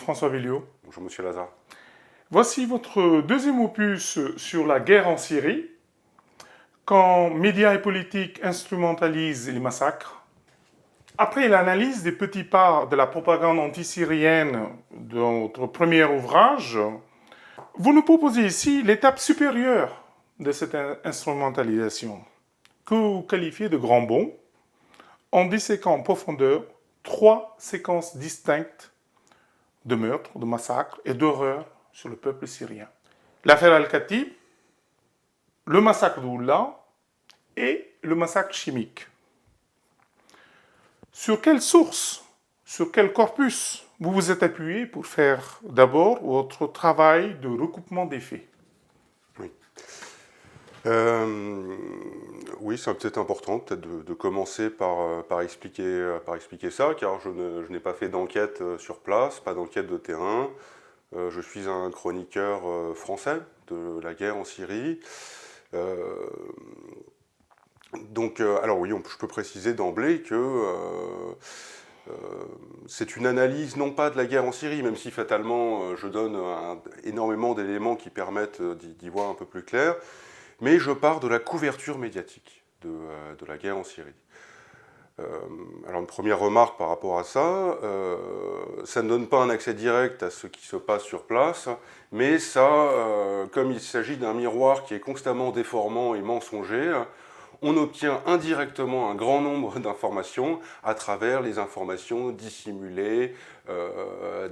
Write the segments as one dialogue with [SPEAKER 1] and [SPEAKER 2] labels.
[SPEAKER 1] François Belliot.
[SPEAKER 2] Bonjour Monsieur Lazare.
[SPEAKER 1] Voici votre deuxième opus sur la guerre en Syrie, quand médias et politiques instrumentalisent les massacres. Après l'analyse des petits pas de la propagande anti-syrienne de votre premier ouvrage, vous nous proposez ici l'étape supérieure de cette instrumentalisation, que vous qualifiez de grand bond, en disséquant en profondeur 3 séquences distinctes de meurtres, de massacres et d'horreurs sur le peuple syrien. L'affaire Al-Khatib, le massacre d'Oula et le massacre chimique. Sur quelle source, sur quel corpus vous vous êtes appuyé pour faire d'abord votre travail de recoupement des faits?
[SPEAKER 2] Oui, oui, c'est peut-être important de commencer par expliquer ça, car je n'ai pas fait d'enquête sur place, pas d'enquête de terrain. Je suis un chroniqueur français de la guerre en Syrie. Alors oui, je peux préciser d'emblée que c'est une analyse non pas de la guerre en Syrie, même si fatalement je donne énormément d'éléments qui permettent d'y voir un peu plus clair, mais je pars de la couverture médiatique de la guerre en Syrie. Alors une première remarque par rapport à ça, ça ne donne pas un accès direct à ce qui se passe sur place, mais ça, comme il s'agit d'un miroir qui est constamment déformant et mensonger, on obtient indirectement un grand nombre d'informations à travers les informations dissimulées,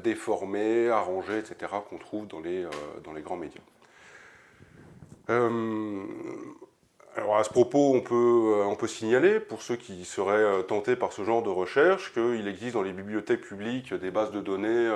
[SPEAKER 2] déformées, arrangées, etc. qu'on trouve dans les grands médias. Alors à ce propos, on peut signaler, pour ceux qui seraient tentés par ce genre de recherche, qu'il existe dans les bibliothèques publiques des bases de données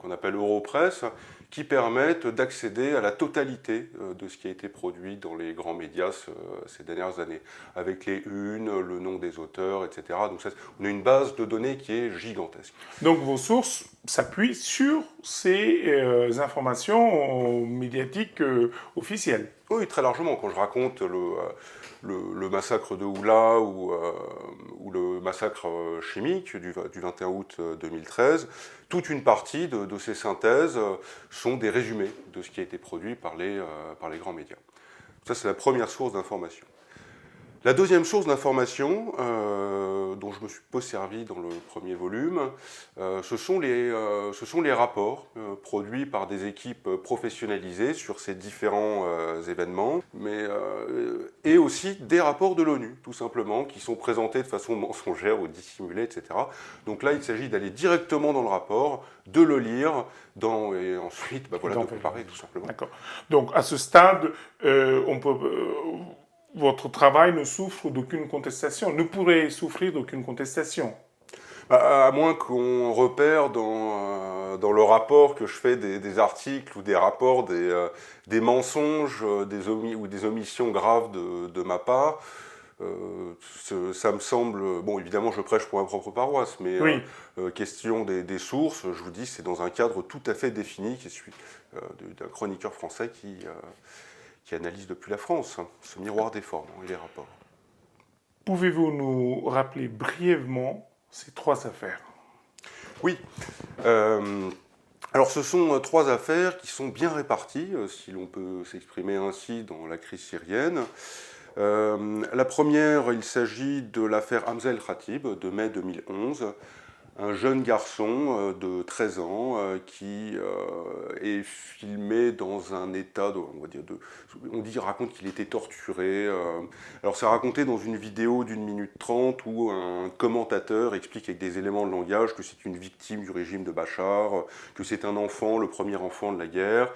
[SPEAKER 2] qu'on appelle Europress, qui permettent d'accéder à la totalité de ce qui a été produit dans les grands médias ces dernières années, avec les unes, le nom des auteurs, etc. Donc on a une base de données qui est gigantesque.
[SPEAKER 1] Donc vos sources s'appuient sur ces informations médiatiques officielles?
[SPEAKER 2] Oui, très largement. Quand je raconte le massacre de Oula ou le massacre chimique du 21 août 2013, toute une partie de ces synthèses sont des résumés de ce qui a été produit par les grands médias. Ça, c'est la première source d'information. La deuxième source d'information, dont je me suis peu servi dans le premier volume, ce sont les rapports produits par des équipes professionnalisées sur ces différents événements, et aussi des rapports de l'ONU, tout simplement, qui sont présentés de façon mensongère ou dissimulée, etc. Donc là, il s'agit d'aller directement dans le rapport, de le lire, et ensuite de comparer, tout simplement.
[SPEAKER 1] D'accord. Donc à ce stade, votre travail ne souffre d'aucune contestation, ne pourrait souffrir d'aucune contestation.
[SPEAKER 2] À moins qu'on repère dans le rapport que je fais des articles ou des rapports, des mensonges ou des omissions graves de ma part. Ça me semble... Bon, évidemment, je prêche pour ma propre paroisse, mais
[SPEAKER 1] oui.
[SPEAKER 2] Question des sources, je vous dis, c'est dans un cadre tout à fait défini, qui est celui d'un chroniqueur français qui analyse depuis la France ce miroir déformant et les rapports.
[SPEAKER 1] Pouvez-vous nous rappeler brièvement ces 3 affaires?
[SPEAKER 2] Oui. Alors ce sont 3 affaires qui sont bien réparties, si l'on peut s'exprimer ainsi, dans la crise syrienne. La première, il s'agit de l'affaire Hamza El-Khatib de mai 2011. Un jeune garçon de 13 ans qui est filmé dans un état, raconte qu'il était torturé. Alors c'est raconté dans une vidéo d'1 minute 30 où un commentateur explique avec des éléments de langage que c'est une victime du régime de Bachar, que c'est un enfant, le premier enfant de la guerre.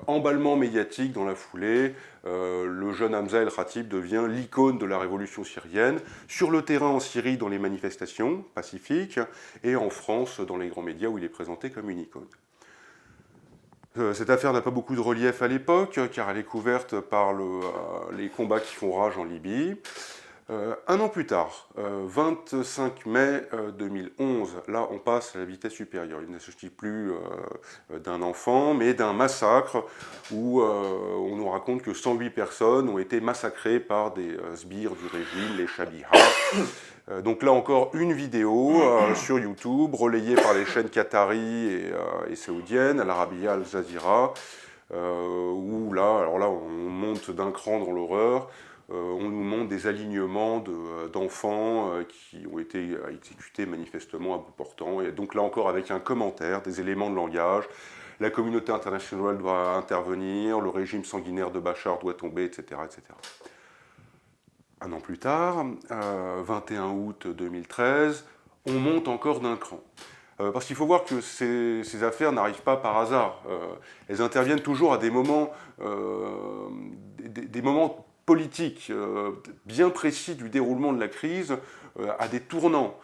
[SPEAKER 2] Emballement médiatique dans la foulée, le jeune Hamza El-Khatib devient l'icône de la révolution syrienne, sur le terrain en Syrie dans les manifestations pacifiques, et en France dans les grands médias où il est présenté comme une icône. Cette affaire n'a pas beaucoup de relief à l'époque, car elle est couverte par les combats qui font rage en Libye. 1 an plus tard, 25 mai 2011, là on passe à la vitesse supérieure. Il ne s'agit plus d'un enfant, mais d'un massacre où on nous raconte que 108 personnes ont été massacrées par des sbires du régime, les Shabiha. Donc là encore, une vidéo sur YouTube, relayée par les chaînes qataries et saoudiennes, Al Arabiya, Al Jazeera, où là, alors là, on monte d'un cran dans l'horreur. On nous montre des alignements d'enfants qui ont été exécutés manifestement à bout portant. Et donc là encore, avec un commentaire, des éléments de langage. La communauté internationale doit intervenir, le régime sanguinaire de Bachar doit tomber, etc., etc. Un an plus tard, 21 août 2013, on monte encore d'un cran. Parce qu'il faut voir que ces affaires n'arrivent pas par hasard. Elles interviennent toujours à des moments politiques bien précis du déroulement de la crise, à des tournants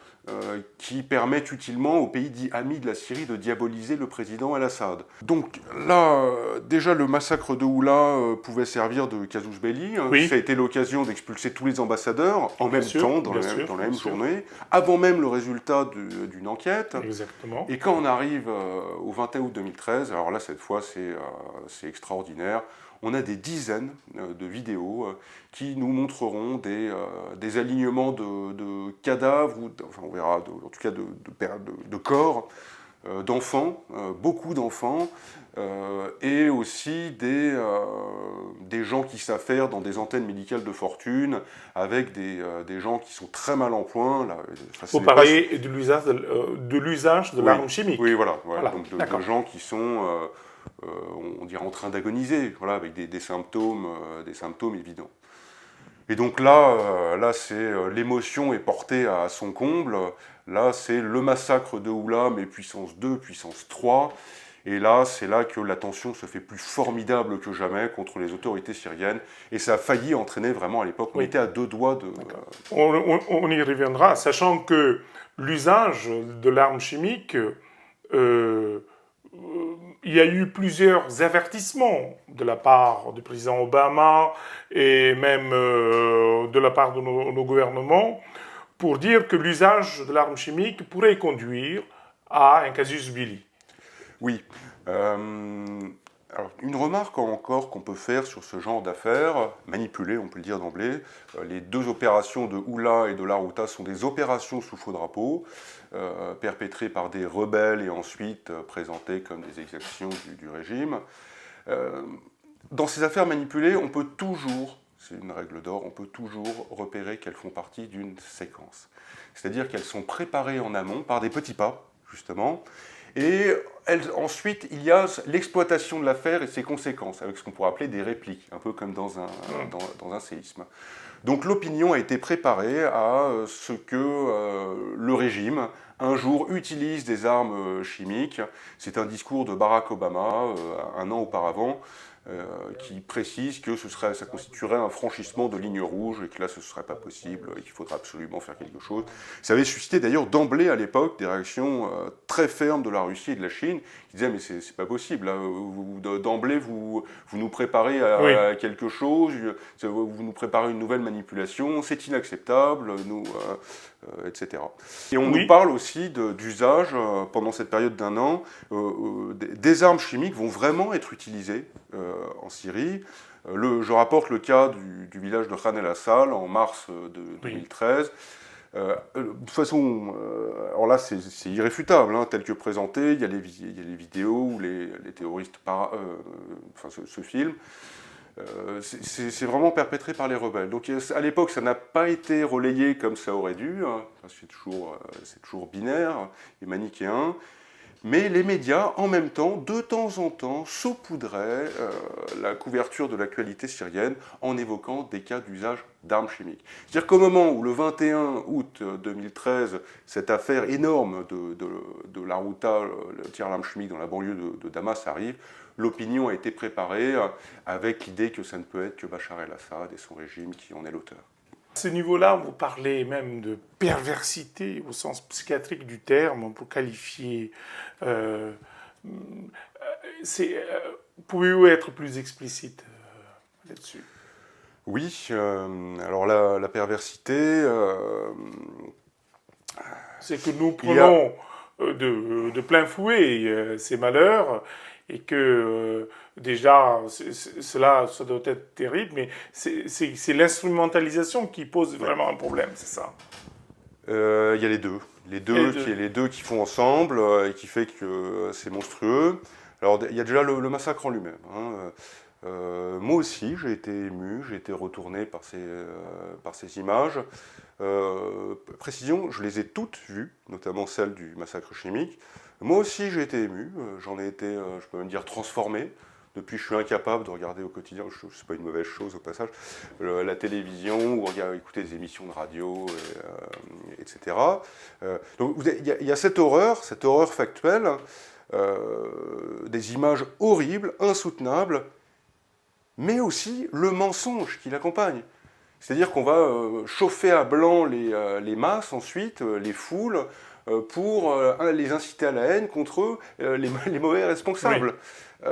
[SPEAKER 2] qui permettent utilement au pays dit ami de la Syrie de diaboliser le président El-Assad. Donc là, déjà le massacre de Oula pouvait servir de casus belli.
[SPEAKER 1] Oui.
[SPEAKER 2] Ça a été l'occasion d'expulser tous les ambassadeurs en même temps, dans la même journée, avant même le résultat d'une enquête.
[SPEAKER 1] Exactement.
[SPEAKER 2] Et quand on arrive au 21 août 2013, alors là cette fois c'est extraordinaire, on a des dizaines de vidéos qui nous montreront des alignements de cadavres, ou enfin on verra, en tout cas de corps, d'enfants, beaucoup d'enfants, et aussi des gens qui savent faire dans des antennes médicales de fortune, avec des gens qui sont très mal en point.
[SPEAKER 1] Vous parlez de l'usage de l'arme chimique.
[SPEAKER 2] Oui, voilà. Donc de gens qui sont... on dirait en train d'agoniser, voilà, avec des symptômes évidents. Et donc là c'est l'émotion est portée à son comble. Là, c'est le massacre de Oula, mais puissance 2, puissance 3. Et là, c'est là que la tension se fait plus formidable que jamais contre les autorités syriennes. Et ça a failli entraîner vraiment à l'époque. On était à 2 doigts de...
[SPEAKER 1] On y reviendra, sachant que l'usage de l'arme chimique... il y a eu plusieurs avertissements de la part du président Obama et même de la part de nos gouvernements pour dire que l'usage de l'arme chimique pourrait conduire à un casus belli.
[SPEAKER 2] Oui. Alors, une remarque encore qu'on peut faire sur ce genre d'affaires, manipulées, on peut le dire d'emblée, les 2 opérations de Oula et de Larouta sont des opérations sous faux drapeau, perpétrées par des rebelles et ensuite présentées comme des exactions du régime. Dans ces affaires manipulées, on peut toujours, c'est une règle d'or, on peut toujours repérer qu'elles font partie d'une séquence. C'est-à-dire qu'elles sont préparées en amont par des petits pas, justement, et ensuite, il y a l'exploitation de l'affaire et ses conséquences, avec ce qu'on pourrait appeler des répliques, un peu comme dans un séisme. Donc l'opinion a été préparée à ce que le régime, un jour, utilise des armes chimiques. C'est un discours de Barack Obama, un an auparavant, qui précise que ça constituerait un franchissement de ligne rouge et que là ce ne serait pas possible, et qu'il faudra absolument faire quelque chose. Ça avait suscité d'ailleurs d'emblée à l'époque des réactions très fermes de la Russie et de la Chine qui disaient mais c'est pas possible, là, d'emblée vous nous préparez à quelque chose, vous nous préparez une nouvelle manipulation, c'est inacceptable, etc. Et on nous parle aussi d'usage, pendant cette période d'1 an, des armes chimiques vont vraiment être utilisées en Syrie. Je rapporte le cas du village de Khan el-Assal en mars 2013. De toute façon, alors là c'est irréfutable, hein, tel que présenté, il y a les vidéos où les terroristes se filment. C'est vraiment perpétré par les rebelles. Donc à l'époque, ça n'a pas été relayé comme ça aurait dû, hein. C'est toujours binaire et manichéen. Mais les médias, en même temps, de temps en temps, saupoudraient la couverture de l'actualité syrienne en évoquant des cas d'usage d'armes chimiques. C'est-à-dire qu'au moment où, le 21 août 2013, cette affaire énorme de Larouta, le tir à l'arme chimique dans la banlieue de Damas arrive, l'opinion a été préparée avec l'idée que ça ne peut être que Bachar el-Assad et son régime qui en est l'auteur.
[SPEAKER 1] À ce niveau-là, vous parlez même de perversité au sens psychiatrique du terme pour qualifier. Pouvez-vous être plus explicite là-dessus?
[SPEAKER 2] Oui, alors la perversité...
[SPEAKER 1] c'est que nous prenons de plein fouet ces malheurs et que déjà, ça doit être terrible, mais c'est l'instrumentalisation qui pose vraiment un problème, c'est ça?
[SPEAKER 2] Il y a les deux. Les deux qui font ensemble et qui fait que c'est monstrueux. Alors, il y a déjà le massacre en lui-même. Hein. Moi aussi, j'ai été ému, j'ai été retourné par ces images. Précision, je les ai toutes vues, notamment celle du massacre chimique. Moi aussi, j'ai été ému, j'en ai été, je peux même dire, transformé. Depuis, je suis incapable de regarder au quotidien, c'est pas une mauvaise chose au passage, la télévision ou écouter des émissions de radio, etc. Donc, il y a cette horreur factuelle, des images horribles, insoutenables, mais aussi le mensonge qui l'accompagne. C'est-à-dire qu'on va chauffer à blanc les masses ensuite, les foules, pour les inciter à la haine contre les mauvais responsables. Oui.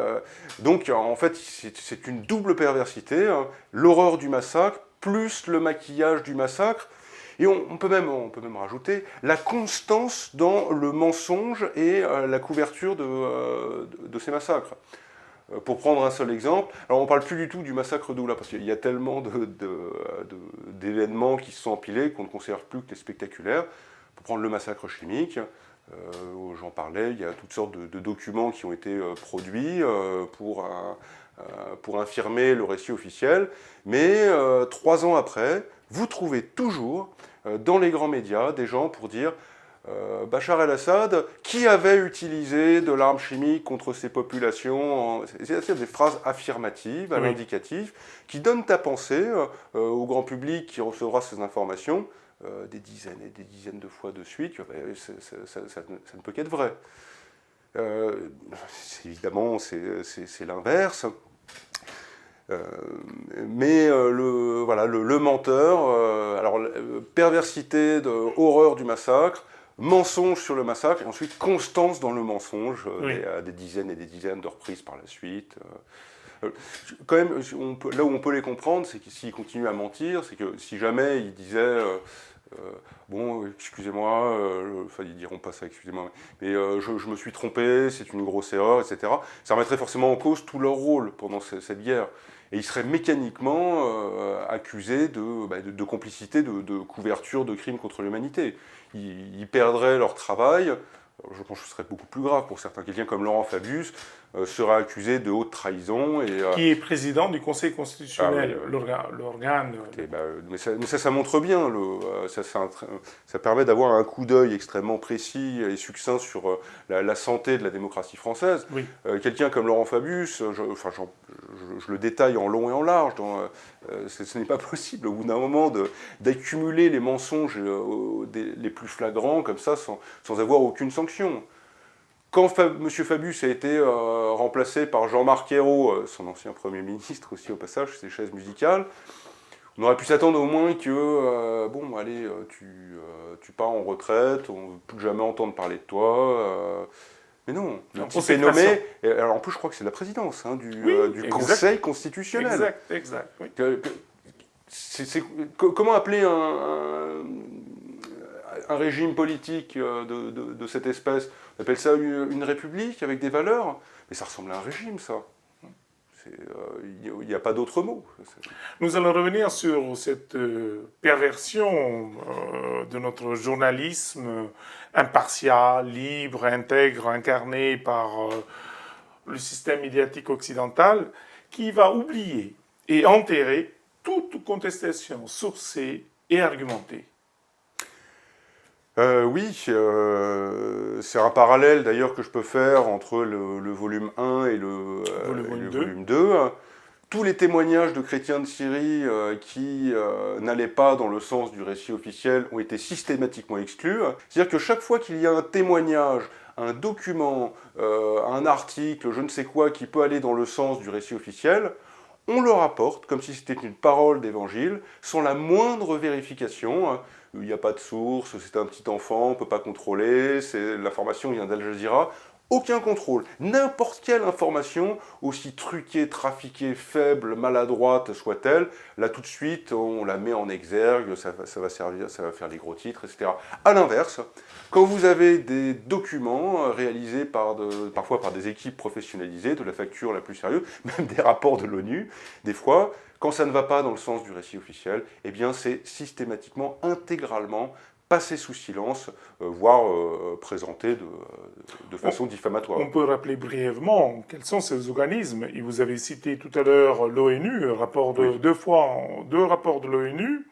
[SPEAKER 2] Donc en fait, c'est une double perversité, hein. L'horreur du massacre, plus le maquillage du massacre, et on peut même rajouter la constance dans le mensonge et la couverture de ces massacres. Pour prendre un seul exemple, alors on ne parle plus du tout du massacre d'Oula, parce qu'il y a tellement d'événements qui se sont empilés qu'on ne conserve plus que les spectaculaires. Pour prendre le massacre chimique, j'en parlais, il y a toutes sortes de documents qui ont été produits pour infirmer le récit officiel, mais 3 ans après, vous trouvez toujours dans les grands médias des gens pour dire Bachar el-Assad, qui avait utilisé de l'arme chimique contre ces populations, c'est-à-dire des phrases affirmatives, à l'indicatif, qui donnent à penser au grand public qui recevra ces informations des dizaines et des dizaines de fois de suite, ça ne peut qu'être vrai. Évidemment, c'est l'inverse. Mais le menteur, alors perversité, horreur du massacre, mensonge sur le massacre, et ensuite constance dans le mensonge, des dizaines et des dizaines de reprises par la suite. Quand même, là où on peut les comprendre, c'est que s'ils continuent à mentir, c'est que si jamais ils disaient bon, excusez-moi, enfin ils diront pas ça, excusez-moi, mais je me suis trompé, c'est une grosse erreur, etc. Ça remettrait forcément en cause tout leur rôle pendant cette guerre. Et ils seraient mécaniquement accusés de complicité, de couverture de crimes contre l'humanité. Ils perdraient leur travail. Je pense que ce serait beaucoup plus grave pour certains. Quelqu'un comme Laurent Fabius sera accusé de haute trahison.
[SPEAKER 1] Qui est président du Conseil constitutionnel, l'organe.
[SPEAKER 2] Mais ça montre bien, ça permet d'avoir un coup d'œil extrêmement précis et succinct sur la santé de la démocratie française. Oui. Quelqu'un comme Laurent Fabius, je le détaille en long et en large, ce n'est pas possible au bout d'un moment d'accumuler les mensonges les plus flagrants comme ça sans avoir aucune sanction. Quand M. Fabius a été remplacé par Jean-Marc Ayrault, son ancien Premier ministre aussi au passage, ses chaises musicales, on aurait pu s'attendre au moins que, bon, allez, tu pars en retraite, on ne veut plus jamais entendre parler de toi. Mais non, le type est nommé, et alors en plus je crois que c'est la présidence du Conseil constitutionnel.
[SPEAKER 1] Exact. Oui.
[SPEAKER 2] Comment appeler un régime politique de cette espèce? On appelle ça une république avec des valeurs, mais ça ressemble à un régime, ça. Il n'y a pas d'autre mot.
[SPEAKER 1] Nous allons revenir sur cette perversion de notre journalisme impartial, libre, intègre, incarné par le système médiatique occidental, qui va oublier et enterrer toute contestation sourcée et argumentée.
[SPEAKER 2] Oui, c'est un parallèle d'ailleurs que je peux faire entre le volume 1 et le volume 2. Tous les témoignages de chrétiens de Syrie qui n'allaient pas dans le sens du récit officiel ont été systématiquement exclus. C'est-à-dire que chaque fois qu'il y a un témoignage, un document, un article, je ne sais quoi, qui peut aller dans le sens du récit officiel, on le rapporte comme si c'était une parole d'évangile, sans la moindre vérification. Il n'y a pas de source, c'est un petit enfant, on ne peut pas contrôler, l'information vient d'Al Jazeera. Aucun contrôle. N'importe quelle information, aussi truquée, trafiquée, faible, maladroite soit-elle, là tout de suite on la met en exergue, ça va servir, ça va faire les gros titres, etc. A l'inverse, quand vous avez des documents réalisés parfois par des équipes professionnalisées, de la facture la plus sérieuse, même des rapports de l'ONU, des fois, quand ça ne va pas dans le sens du récit officiel, eh bien c'est systématiquement, intégralement passé sous silence, voire présenté de façon diffamatoire.
[SPEAKER 1] On peut rappeler brièvement quels sont ces organismes. Et vous avez cité tout à l'heure l'ONU,
[SPEAKER 2] Oui.
[SPEAKER 1] deux rapports de l'ONU.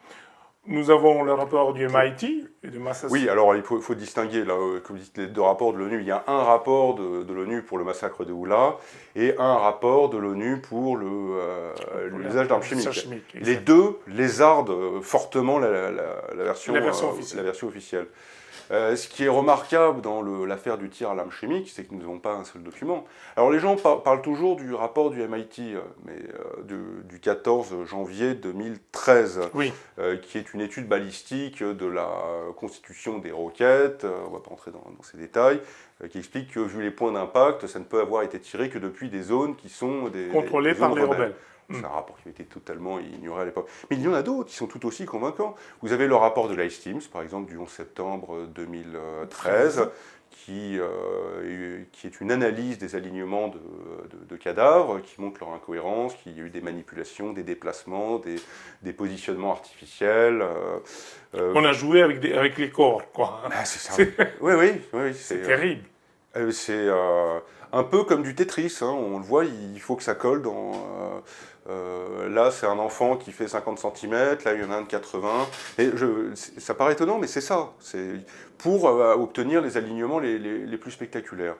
[SPEAKER 1] Nous avons le rapport du MIT et de
[SPEAKER 2] Oui,
[SPEAKER 1] Massachusetts.
[SPEAKER 2] alors il faut distinguer, là, comme vous dites, les deux rapports de l'ONU. Il y a un rapport de l'ONU pour le massacre de Oula et un rapport de l'ONU pour l'usage d'armes chimiques. Les deux lézardent fortement la version officielle. Ce qui est remarquable dans l'affaire du tir à l'arme chimique, c'est que nous n'avons pas un seul document. Alors les gens parlent toujours du rapport du MIT, mais du 14 janvier 2013,
[SPEAKER 1] Oui.
[SPEAKER 2] qui est une étude balistique de la constitution des roquettes, on ne va pas entrer dans ces détails, qui explique que vu les points d'impact, ça ne peut avoir été tiré que depuis des zones qui sont
[SPEAKER 1] Contrôlées
[SPEAKER 2] des
[SPEAKER 1] par
[SPEAKER 2] zones
[SPEAKER 1] les rebelles.
[SPEAKER 2] C'est un rapport qui a été totalement ignoré à l'époque. Mais il y en a d'autres qui sont tout aussi convaincants. Vous avez le rapport de l'ICE-Teams, par exemple, du 11 septembre 2013, qui est une analyse des alignements de cadavres, qui montre leur incohérence, qu'il y a eu des manipulations, des déplacements, des positionnements artificiels.
[SPEAKER 1] On a joué avec les corps, quoi.
[SPEAKER 2] Ah, c'est ça. Oui.
[SPEAKER 1] C'est terrible.
[SPEAKER 2] C'est un peu comme du Tetris, hein. On le voit, il faut que ça colle là, c'est un enfant qui fait 50 cm, là, il y en a un de 80. Et ça paraît étonnant, mais c'est ça. C'est pour obtenir les alignements les plus spectaculaires.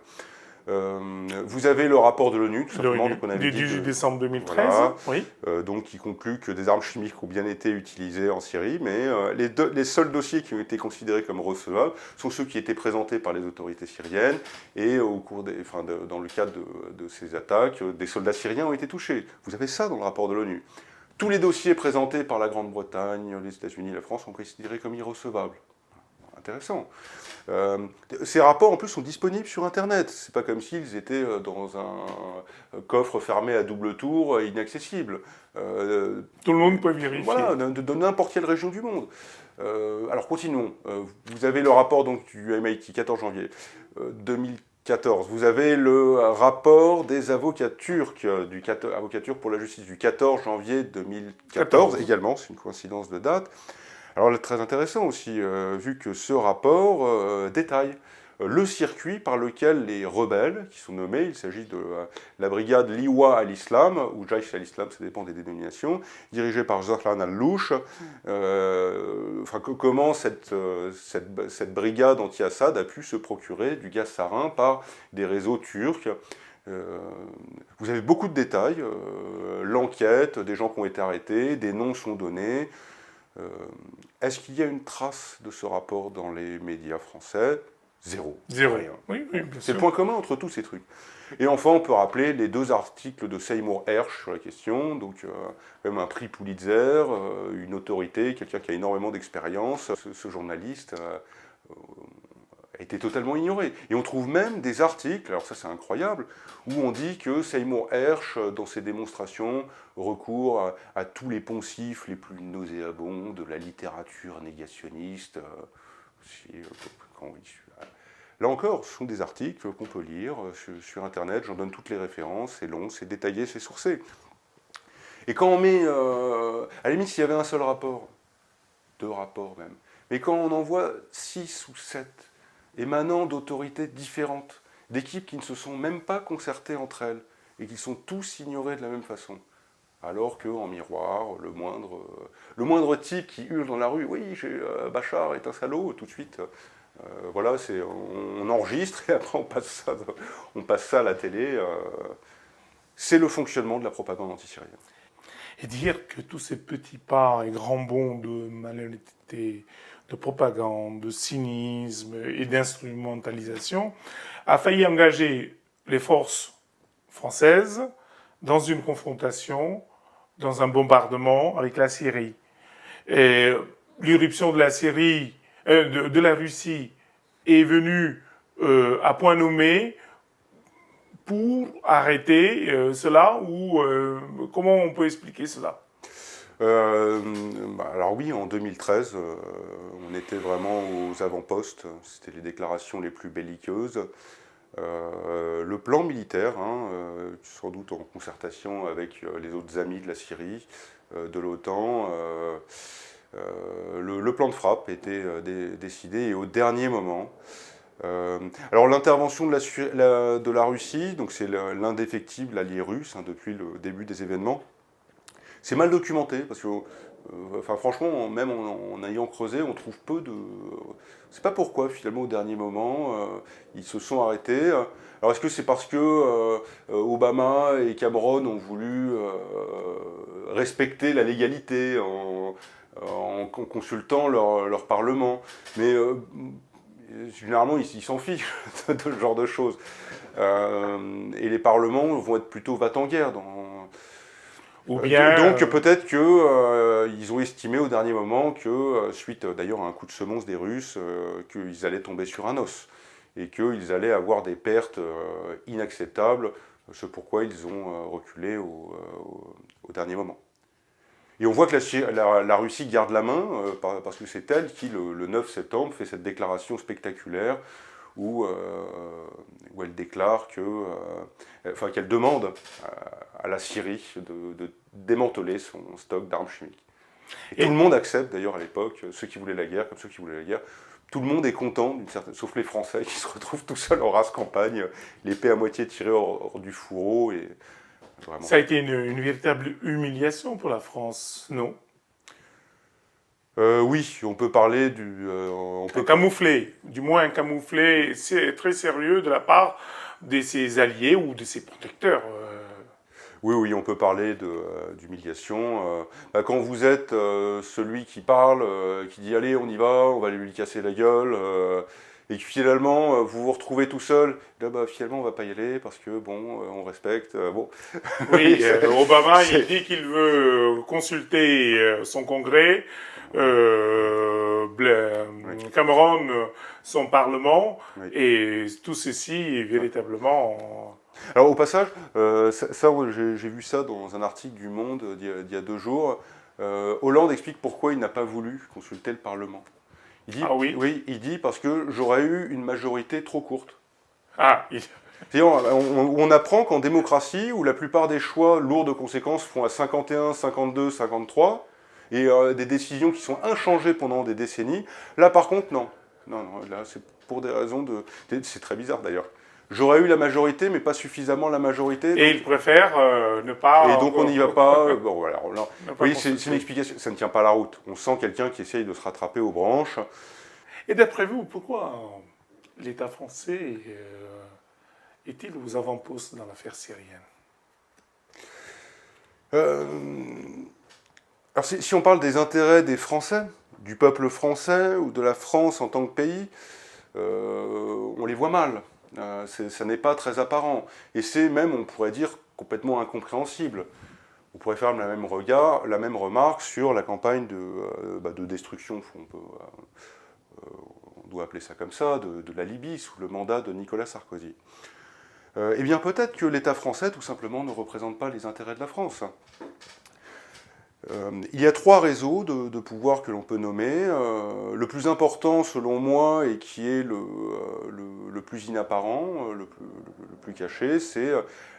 [SPEAKER 2] Vous avez le rapport de l'ONU, tout simplement, donc on avait
[SPEAKER 1] du
[SPEAKER 2] dit
[SPEAKER 1] 18 décembre 2013,
[SPEAKER 2] voilà,
[SPEAKER 1] oui.
[SPEAKER 2] donc qui conclut que des armes chimiques ont bien été utilisées en Syrie, mais les seuls dossiers qui ont été considérés comme recevables sont ceux qui étaient présentés par les autorités syriennes, et dans le cadre de ces attaques, des soldats syriens ont été touchés. Vous avez ça dans le rapport de l'ONU. Tous les dossiers présentés par la Grande-Bretagne, les États-Unis, la France sont considérés comme irrecevables. Intéressant. Ces rapports en plus sont disponibles sur Internet. C'est pas comme s'ils étaient dans un coffre fermé à double tour, inaccessible.
[SPEAKER 1] Tout le monde peut vérifier.
[SPEAKER 2] Voilà, de n'importe quelle région du monde. Alors continuons. Vous avez le rapport donc, du MIT, 14 janvier 2014. Vous avez le rapport des avocats turcs, avocature pour la justice, du 14 janvier 2014 également, c'est une coïncidence de date. Alors très intéressant aussi, vu que ce rapport détaille le circuit par lequel les rebelles, qui sont nommés, il s'agit de la brigade Liwa al-Islam, ou Jaish al-Islam, ça dépend des dénominations, dirigée par Zahran al-Louch, comment cette brigade anti-Assad a pu se procurer du gaz sarin par des réseaux turcs. Vous avez beaucoup de détails, l'enquête, des gens qui ont été arrêtés, des noms sont donnés. Est-ce qu'il y a une trace de ce rapport dans les médias français? Zéro.
[SPEAKER 1] Rien. Oui, bien sûr.
[SPEAKER 2] C'est le point commun entre tous ces trucs. Et enfin, on peut rappeler les deux articles de Seymour Hersh sur la question, donc même un prix Pulitzer, une autorité, quelqu'un qui a énormément d'expérience. Ce journaliste a été totalement ignoré. Et on trouve même des articles, alors ça c'est incroyable, où on dit que Seymour Hersh, dans ses démonstrations, recourt à tous les poncifs les plus nauséabonds de la littérature négationniste. Là encore, ce sont des articles qu'on peut lire sur Internet, j'en donne toutes les références, c'est long, c'est détaillé, c'est sourcé. Et quand on met, à la limite s'il y avait un seul rapport, 2 rapports même, mais quand on en voit 6 ou 7, émanant d'autorités différentes, d'équipes qui ne se sont même pas concertées entre elles, et qui sont tous ignorés de la même façon. Alors qu'en miroir, le moindre type qui hurle dans la rue, oui, Bachar est un salaud, tout de suite, voilà, on enregistre et après on passe ça à la télé. C'est le fonctionnement de la propagande anti-syrienne.
[SPEAKER 1] Et dire que tous ces petits pas et grands bonds de malhonnêteté, de propagande, de cynisme et d'instrumentalisation a failli engager les forces françaises dans une confrontation, dans un bombardement avec la Syrie. Et l'irruption de la Syrie, de la Russie est venue à point nommé pour arrêter cela, ou comment on peut expliquer cela?
[SPEAKER 2] Alors oui, en 2013, on était vraiment aux avant-postes, c'était les déclarations les plus belliqueuses. Le plan militaire, sans doute en concertation avec les autres amis de la Syrie, de l'OTAN, Le plan de frappe était décidé et au dernier moment. Alors l'intervention de la Russie, donc c'est l'indéfectible allié russe depuis le début des événements, c'est mal documenté parce que, enfin franchement, même en ayant creusé, on trouve peu de. Je sais pas pourquoi finalement au dernier moment ils se sont arrêtés. Alors est-ce que c'est parce que Obama et Cameron ont voulu respecter la légalité en consultant leur parlement, mais généralement ils s'en fichent de ce genre de choses. Et les parlements vont être plutôt va-t-en-guerre
[SPEAKER 1] Ou bien,
[SPEAKER 2] donc peut-être qu'ils ont estimé au dernier moment que, suite d'ailleurs à un coup de semonce des Russes, qu'ils allaient tomber sur un os et qu'ils allaient avoir des pertes inacceptables, c'est pourquoi ils ont reculé au dernier moment. Et on voit que la Russie garde la main, parce que c'est elle qui, le 9 septembre, fait cette déclaration spectaculaire où elle déclare qu'elle demande à la Syrie de démanteler son stock d'armes chimiques. Et tout le monde accepte d'ailleurs à l'époque, ceux qui voulaient la guerre comme ceux qui voulaient la guerre. Tout le monde est content, sauf les Français qui se retrouvent tout seuls en race campagne, l'épée à moitié tirée hors du fourreau. Et vraiment.
[SPEAKER 1] Ça a été une véritable humiliation pour la France, non?
[SPEAKER 2] Oui, on peut parler
[SPEAKER 1] Camouflé, du moins un camouflé très sérieux de la part de ses alliés ou de ses protecteurs.
[SPEAKER 2] Oui, on peut parler d'humiliation. Quand vous êtes celui qui parle, qui dit allez, on y va, on va lui casser la gueule, et que finalement vous vous retrouvez tout seul, là finalement on va pas y aller parce que bon, on respecte. Bon.
[SPEAKER 1] Oui, Obama il dit qu'il veut consulter son congrès, Cameron son parlement,
[SPEAKER 2] Oui.
[SPEAKER 1] et tout ceci est véritablement.
[SPEAKER 2] Alors au passage, j'ai vu ça dans un article du Monde d'il y a 2 jours. Hollande explique pourquoi il n'a pas voulu consulter le Parlement. Il dit,
[SPEAKER 1] Ah oui.
[SPEAKER 2] Oui, il dit parce que j'aurais eu une majorité trop courte.
[SPEAKER 1] Ah,
[SPEAKER 2] On apprend qu'en démocratie, où la plupart des choix lourds de conséquences font à 51, 52, 53, et des décisions qui sont inchangées pendant des décennies, là par contre, non. Non, là c'est pour des raisons de. C'est très bizarre d'ailleurs. J'aurais eu la majorité, mais pas suffisamment la majorité.
[SPEAKER 1] Et il préfère ne pas.
[SPEAKER 2] Et donc on n'y va pas. Bon, voilà. Vous voyez, c'est
[SPEAKER 1] consulter.
[SPEAKER 2] une explication. Ça ne tient pas la route. On sent quelqu'un qui essaye de se rattraper aux branches.
[SPEAKER 1] Et d'après vous, pourquoi l'État français est-il aux avant-postes dans l'affaire syrienne?
[SPEAKER 2] Alors si on parle des intérêts des Français, du peuple français ou de la France en tant que pays, on les voit mal. Ça n'est pas très apparent. Et c'est même, on pourrait dire, complètement incompréhensible. On pourrait faire la même remarque sur la campagne de destruction, on doit appeler ça comme ça, de la Libye sous le mandat de Nicolas Sarkozy. Eh bien peut-être que l'État français, tout simplement, ne représente pas les intérêts de la France. Il y a 3 réseaux de pouvoir que l'on peut nommer. Le plus important, selon moi, et qui est le plus inapparent, le plus caché, c'est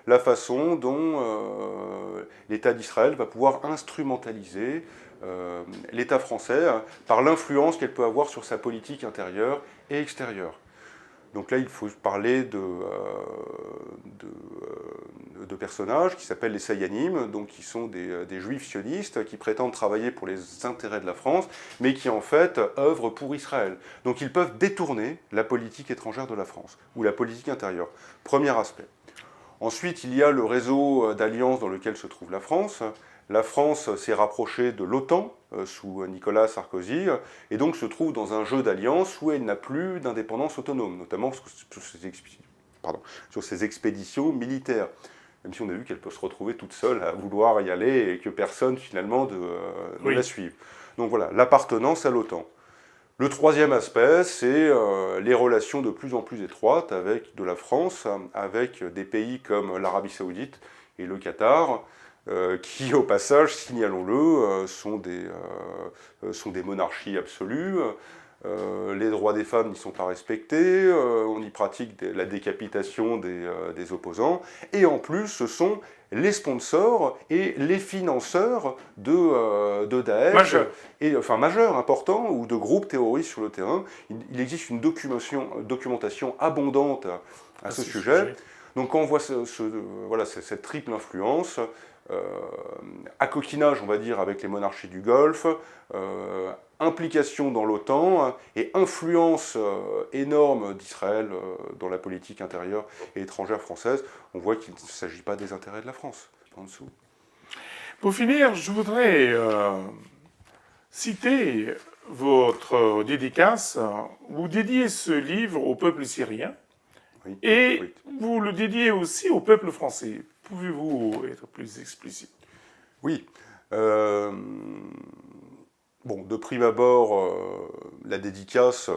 [SPEAKER 2] la façon dont l'État d'Israël va pouvoir instrumentaliser l'État français par l'influence qu'elle peut avoir sur sa politique intérieure et extérieure. Donc là, il faut parler de personnages qui s'appellent les Sayanim, donc qui sont des juifs sionistes qui prétendent travailler pour les intérêts de la France, mais qui en fait œuvrent pour Israël. Donc ils peuvent détourner la politique étrangère de la France, ou la politique intérieure. Premier aspect. Ensuite, il y a le réseau d'alliances dans lequel se trouve la France. La France s'est rapprochée de l'OTAN sous Nicolas Sarkozy, et donc se trouve dans un jeu d'alliances où elle n'a plus d'indépendance autonome, notamment sur ses expéditions militaires. Même si on a vu qu'elle peut se retrouver toute seule à vouloir y aller et que personne finalement ne la suive. Donc voilà, l'appartenance à l'OTAN. Le troisième aspect, c'est les relations de plus en plus étroites de la France avec des pays comme l'Arabie Saoudite et le Qatar, qui, au passage, signalons-le, sont des monarchies absolues, Les droits des femmes n'y sont pas respectés, on y pratique la décapitation des opposants, et en plus ce sont les sponsors et les financeurs de Daesh,
[SPEAKER 1] Majeur.
[SPEAKER 2] enfin majeurs, importants, ou de groupes terroristes sur le terrain. Il existe une documentation abondante à ce sujet. Donc quand on voit voilà, cette triple influence, acoquinage, on va dire, avec les monarchies du Golfe, implication dans l'OTAN et influence énorme d'Israël dans la politique intérieure et étrangère française, on voit qu'il ne s'agit pas des intérêts de la France, en dessous.
[SPEAKER 1] Pour finir, je voudrais citer votre dédicace. Vous dédiez ce livre au peuple syrien
[SPEAKER 2] Oui,
[SPEAKER 1] et
[SPEAKER 2] oui.
[SPEAKER 1] vous le dédiez aussi au peuple français. Pouvez-vous être plus explicite?
[SPEAKER 2] Oui. Bon, de prime abord, la dédicace,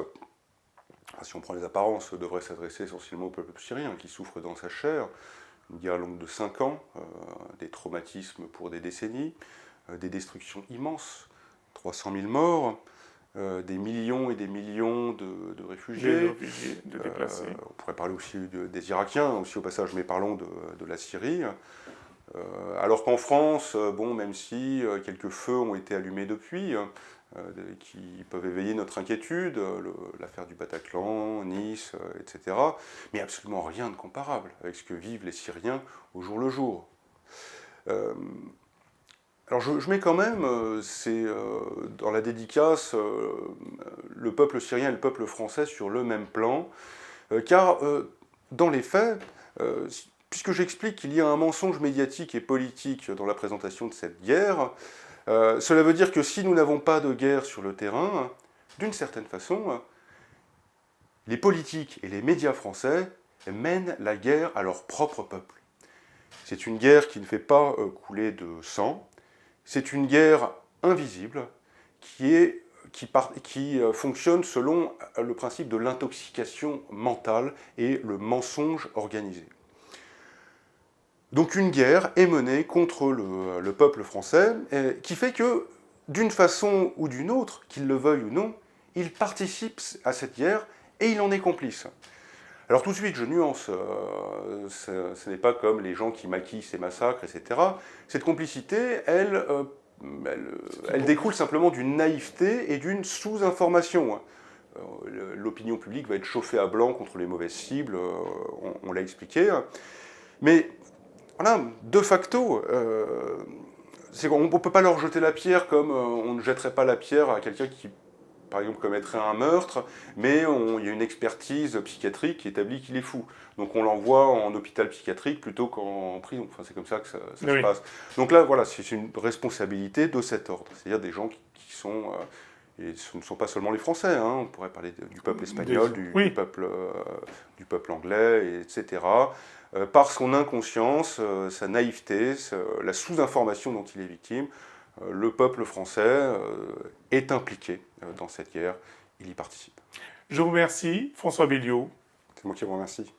[SPEAKER 2] si on prend les apparences, devrait s'adresser essentiellement au peuple syrien qui souffre dans sa chair. Une guerre longue de 5 ans, des traumatismes pour des décennies, des destructions immenses, 300 000 morts, des millions et des millions de réfugiés.
[SPEAKER 1] De déplacés.
[SPEAKER 2] On pourrait parler aussi des Irakiens, aussi au passage, mais parlons de la Syrie. Alors qu'en France, bon, même si quelques feux ont été allumés depuis, qui peuvent éveiller notre inquiétude, l'affaire du Bataclan, Nice, etc., mais absolument rien de comparable avec ce que vivent les Syriens au jour le jour. Alors je mets quand même, dans la dédicace, le peuple syrien et le peuple français sur le même plan, car dans les faits, puisque j'explique qu'il y a un mensonge médiatique et politique dans la présentation de cette guerre, cela veut dire que si nous n'avons pas de guerre sur le terrain, d'une certaine façon, les politiques et les médias français mènent la guerre à leur propre peuple. C'est une guerre qui ne fait pas couler de sang, c'est une guerre invisible qui fonctionne selon le principe de l'intoxication mentale et le mensonge organisé. Donc une guerre est menée contre le peuple français, qui fait que, d'une façon ou d'une autre, qu'il le veuille ou non, il participe à cette guerre et il en est complice. Alors tout de suite, je nuance, ce n'est pas comme les gens qui maquillent ces massacres, etc. Cette complicité, elle découle simplement d'une naïveté et d'une sous-information. L'opinion publique va être chauffée à blanc contre les mauvaises cibles, on l'a expliqué. Mais voilà, de facto, on ne peut pas leur jeter la pierre comme on ne jetterait pas la pierre à quelqu'un qui, par exemple, commettrait un meurtre, mais il y a une expertise psychiatrique qui établit qu'il est fou. Donc on l'envoie en hôpital psychiatrique plutôt qu'en prison. Enfin, c'est comme ça que ça se passe. Donc là, voilà, c'est une responsabilité de cet ordre. C'est-à-dire des gens qui sont... et ce ne sont pas seulement les Français, hein, on pourrait parler du peuple espagnol, du peuple anglais, etc. Par son inconscience, sa naïveté, la sous-information dont il est victime, le peuple français est impliqué dans cette guerre, il y participe.
[SPEAKER 1] Je vous remercie, François Belliot.
[SPEAKER 2] C'est moi qui vous remercie.